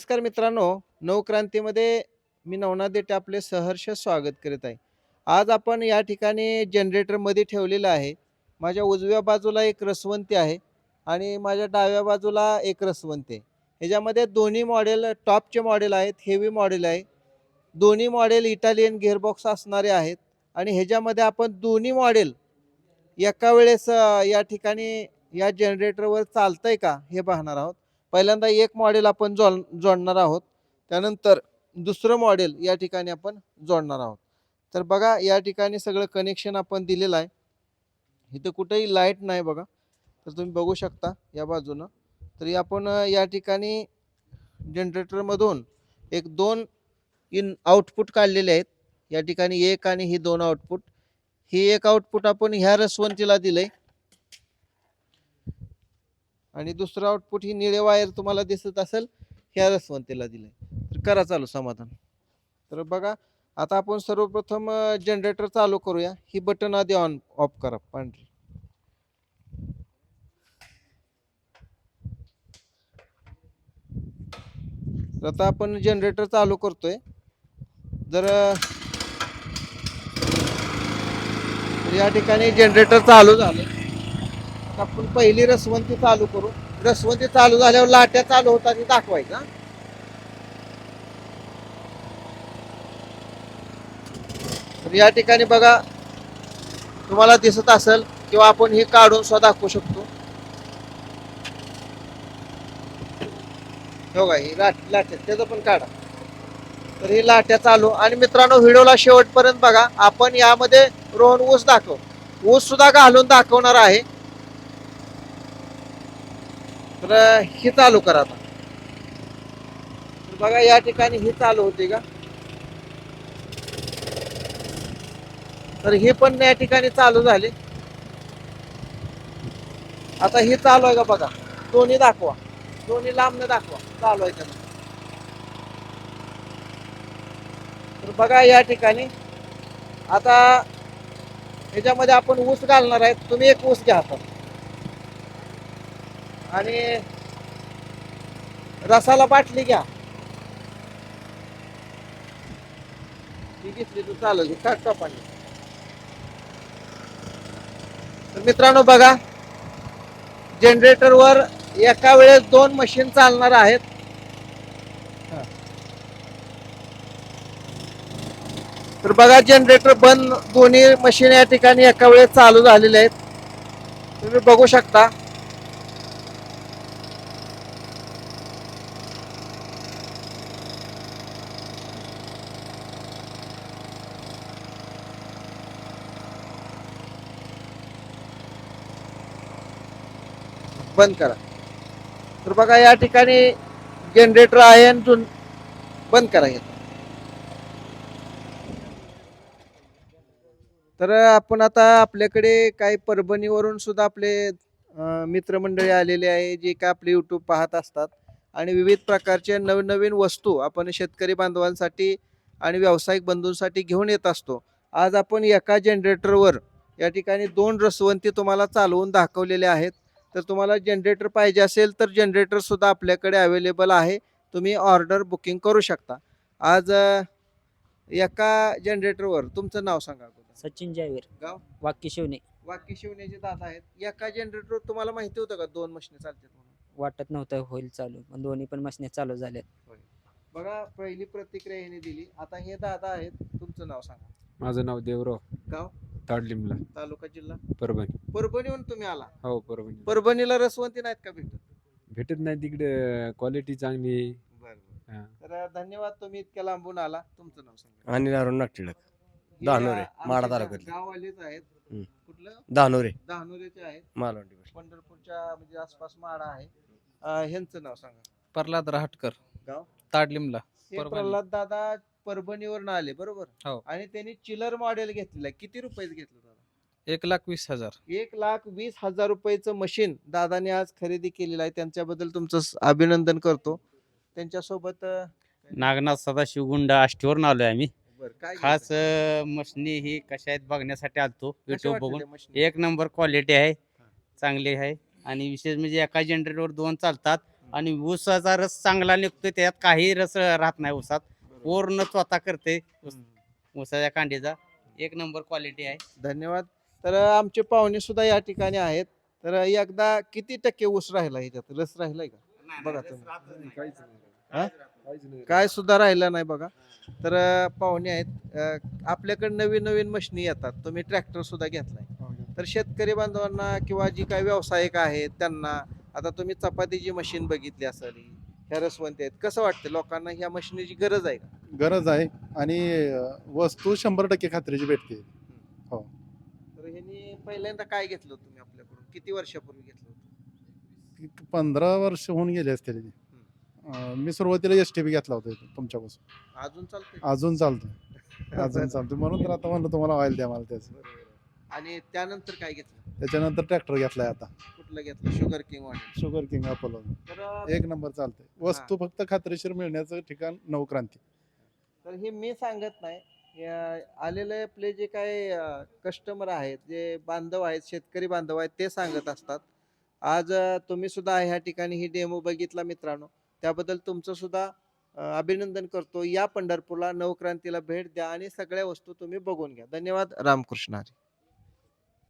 नमस्कार मित्रांनो, नवक्रांतीमध्ये मी नवनाथ देठे आपले सहर्ष स्वागत करीत आहे. आज आपण या ठिकाणी जनरेटरमध्ये ठेवलेलं आहे. माझ्या उजव्या बाजूला एक रसवंती आहे आणि माझ्या डाव्या बाजूला एक रसवंती आहे. ह्याच्यामध्ये दोन्ही मॉडेल टॉपचे मॉडेल आहेत, हेवी मॉडेल आहे. दोन्ही मॉडेल इटालियन गिअरबॉक्स असणारे आहेत आणि ह्याच्यामध्ये आपण दोन्ही मॉडेल एका वेळेस या ठिकाणी या जनरेटरवर चालतंय का हे पाहणार आहोत. पहिल्यांदा एक मॉडेल आपण जोडणार आहोत. त्यानंतर दुसरं मॉडेल या ठिकाणी आपण जोडणार आहोत. तर बघा या ठिकाणी सगळं कनेक्शन आपण दिलेलं आहे. इथं कुठेही लाईट नाही बघा. तर तुम्ही बघू शकता या बाजूनं. तरी आपण या ठिकाणी जनरेटरमधून एक 2 आउटपुट काढलेले आहेत. या ठिकाणी एक आणि ही 2 आउटपुट. ही एक आउटपुट आपण ह्या रसवंतीला दिलंय आणि दुसरं आउटपुट ही निळे वायर तुम्हाला दिसत असेल ह्या रसवंतीला दिलंय. तर करा चालू समाधान. तर बघा आता आपण सर्वप्रथम जनरेटर चालू करूया. ही बटन आधी ऑन ऑफ करा पांढरी. तर आता आपण जनरेटर चालू करतोय. जर या ठिकाणी जनरेटर चालू झालं. आता आपण पहिली रसवंती चालू करू. रसवंती चालू झाल्यावर लाट्या चालू होताना दाखवायचा. तर या ठिकाणी बघा तुम्हाला दिसत असेल किंवा आपण हे काढून सुद्धा दाखवू शकतो. हो का, ही लाट्या त्याचं पण काढा. तर ही लाट्या चालू आणि मित्रांनो व्हिडिओला शेवटपर्यंत बघा. आपण यामध्ये रोहन ऊस ऊस सुद्धा घालून दाखवणार आहे. तर ही चालू करा आता. तर बघा या ठिकाणी ही चालू होते का. तर ही पण या ठिकाणी चालू झाली. आता ही चालू आहे का बघा. दोन्ही दाखवा, दोन्ही लांबनं दाखवा चालू आहे का. तर बघा या ठिकाणी आता ह्याच्यामध्ये आपण ऊस घालणार आहे. तुम्ही एक ऊस घ्या आता आणि रसाला बाटली घ्या. ती घेतली तू चालेल टाका पाणी. तर मित्रांनो बघा जनरेटरवर एका वेळेस 2 मशीन चालणार आहेत. तर बघा जनरेटर बंद, दोन्ही मशीन या ठिकाणी एका वेळेस चालू झालेले आहेत. तुम्ही बघू शकता. बंद करा. तर बघा या ठिकाणी जनरेटर आहे आणि बंद करा. तर आपण आता आपल्याकडे काही परभणीवरून सुद्धा आपले मित्रमंडळी आलेले आहे जे काय आपले यूट्यूब पाहत असतात आणि विविध प्रकारच्या नवनवीन वस्तू आपण शेतकरी बांधवांसाठी आणि व्यावसायिक बंधूंसाठी घेऊन येत असतो. आज आपण एका जनरेटरवर या ठिकाणी 2 रसवंती तुम्हाला चालवून दाखवलेले आहेत. तर तुम्हाला जनरेटर पाहिजे असेल तर जनरेटर सुद्धा आपल्याकडे अवेलेबल आहे. तुम्ही ऑर्डर बुकिंग करू शकता. आज एका जनरेटरवर तुमचं नाव सांगा. सचिन जावीर, गाव वाक्य शिवणे. वाक्य शिवण्याचे दादा आहेत. एका जनरेटर तुम्हाला माहिती होतं का 2 मशीन चालतात म्हणून. वाटत नव्हतं होईल चालू, पण दोन्ही पण मशनी चालू झाल्या. बघा पहिली प्रतिक्रिया याने दिली. आता हे दादा आहेत. तुमचं नाव सांगा. माझं नाव देवराव, गाव ताडलिमला, तालुका जिल्हा परभणी. परभणीहून तुम्ही आला. हो, परभणी. परभणीला रसवंती नाहीत का भेटत. भेटत नाही तिकडे, क्वालिटी चांगली आहे. बरं हा. तर धन्यवाद तुम्ही इतक्या लांबून आला. तुमचं नाव सांगा. अनिल अरुण नागटिळक, हे दानोरे, आमचे माढा तालुक्यातले. गाववालेच आहेत. हम्म. कुठलं दानोरे, डहाणुरीचे आहेत. मालवणी. पंढरपूरच्या म्हणजे आसपास माडा आहे. ह्यांचं नाव सांगा. प्रल्हाद राहटकर, गाव ताडलिमला. हे परभणी. प्रल्हाद दादा परभणीवरून आले बरोबर. हो. आणि त्यांनी चिलर मॉडेल घेतलेलं आहे. किती रुपयाचं घेतलं दादा. 1,20,000. 1,20,000 रुपयाचं मशीन दादाने आज खरेदी केलेलं आहे. त्यांच्याबद्दल तुमचं अभिनंदन करतो. त्यांच्यासोबत नागनाथ सदाशिव गुंड आष्टीवरून आलोय आम्ही. बरं, काय खास घेतलं? मशनी ही कशा आहेत बघण्यासाठी आलतो. कशी युट्यूब वाटली बघून त्या मशीन? एक नंबर क्वालिटी आहे, चांगली आहे. आणि विशेष म्हणजे एका जनरेटरवर 2 चालतात. आणि ऊसाचा रस चांगला निघतोय, त्यात काही रस राहत नाही ऊसात. पूर्ण स्वतः करते ऊसाच्या कांडीचा. एक नंबर क्वालिटी आहे. धन्यवाद. तर आमचे पाहुणे सुद्धा या ठिकाणी आहेत. तर एकदा किती टक्के ऊस राहिला ह्याच्यात, रस राहिलाय का? बघा तुम्ही. काहीच नाही. हा? काहीच नाही. काय सुद्धा राहिलं नाही बघा. तर पाहुणे आहेत. आपल्याकडे नवीन नवीन मशिनी येतात. तुम्ही ट्रॅक्टर सुद्धा घेतलाय. तर शेतकरी बांधवांना किंवा जी काही व्यावसायिक आहेत त्यांना, आता तुम्ही चपातीची मशीन बघितली असेल, ह्या रसवंती आहेत, कसं वाटतं लोकांना ह्या मशिनीची गरज आहे का? गरज आहे आणि वस्तू 100% खात्रीची भेटते. तर ह्यांनी पहिल्यांदा काय घेतलं होतं तुम्ही आपल्याकडून, किती वर्षापूर्वी घेतलं होतं? 15 वर्ष होऊन गेले असतील. मी सुरुवातीला STB घेतला होता इथं तुमच्यापासून. अजून चालतंय? अजून चालतोय. अजून चालतोय म्हणून तर आता म्हणलं तुम्हाला ऑइल द्या मला त्याचं. आणि त्यानंतर काय घेतलं? त्याच्यानंतर ट्रॅक्टर घेतलाय आता. कुठलं घेतलं? शुगर किंग वाले. Sugar king Apollo. तर एक नंबर चालतंय. वस्तू फक्त खात्रीशीर मिळण्याचं ठिकाण नवक्रांती. तर हे मी सांगत नाही, आलेले आपले जे काही कस्टमर आहेत, जे बांधव आहेत, शेतकरी बांधव आहेत, ते सांगत असतात. आज तुम्ही सुद्धा ह्या ठिकाणी ही डेमो बघितला मित्रांनो, त्याबद्दल तुमचं सुद्धा अभिनंदन करतो. या पंढरपूरला, नवक्रांतीला भेट द्या आणि सगळ्या वस्तू तुम्ही बघून घ्या. धन्यवाद. रामकृष्ण हरी.